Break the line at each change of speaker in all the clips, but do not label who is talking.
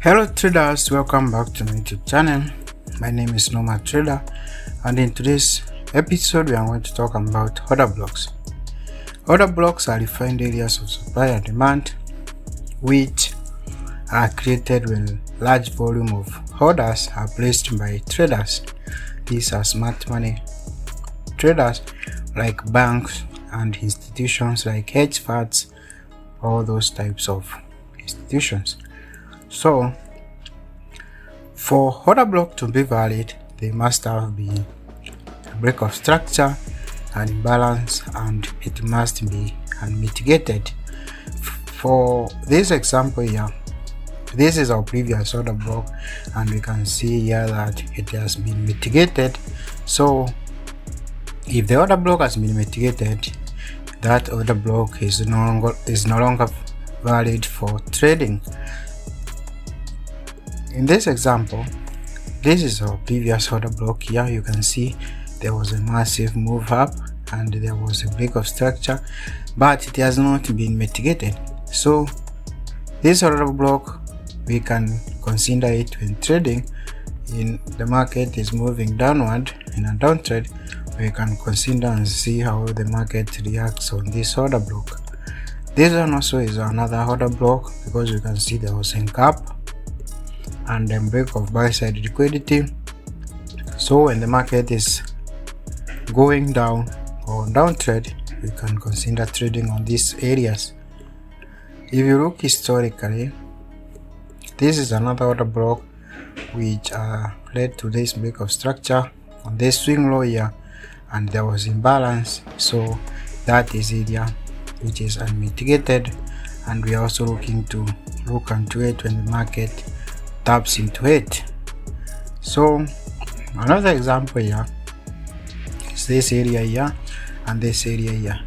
Hello traders, welcome back to my YouTube channel. My name is Normal Trader, and in today's episode we are going to talk about order blocks. Order blocks are defined areas of supply and demand which are created when large volume of orders are placed by traders. These are smart money traders like banks and institutions like hedge funds, all those types of institutions. So, for order block to be valid, they must have been a break of structure and imbalance, and it must be unmitigated. For this example here, this is our previous order block, and we can see here that it has been mitigated. So, if the order block has been mitigated, that order block is no longer valid for trading. In this example, this is our previous order block. Here you can see there was a massive move up and there was a break of structure, but it has not been mitigated. So this order block, we can consider it when trading. In the market is moving downward in a downtrend, we can consider and see how the market reacts on this order block. This one also is another order block because you can see there was a gap and then break of buy side liquidity. So when the market is going down or downtrend, we can consider trading on these areas. If you look historically, this is another order block which led to this break of structure on this swing low here, and there was imbalance. So that is area which is unmitigated, and we are also looking to look into it when the market taps into it. So another example here is this area here and this area here,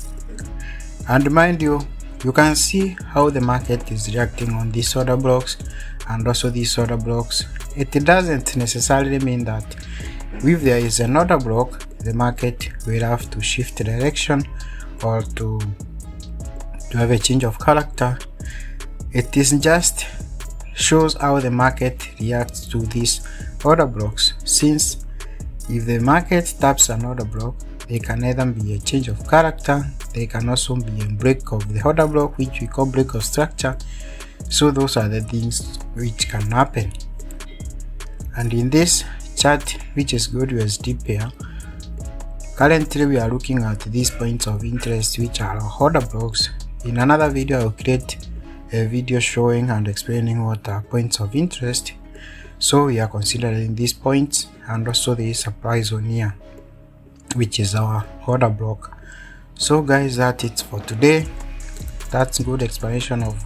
and mind you, you can see how the market is reacting on these order blocks and also these order blocks. It doesn't necessarily mean that if there is an order block, the market will have to shift direction or to have a change of character. It is just shows how the market reacts to these order blocks, since if the market taps an order block, they can either be a change of character, they can also be a break of the order block, which we call break of structure. So those are the things which can happen. And in this chart, which is good USD pair, currently we are looking at these points of interest, which are our order blocks. In another video I will create a video showing and explaining what are points of interest. So we are considering these points, and also the supply zone here, which is our order block. So guys, that's it for today. That's a good explanation of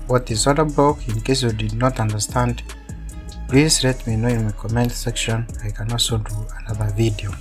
what is order block. In case you did not understand, please let me know in the comment section. I can also do another video.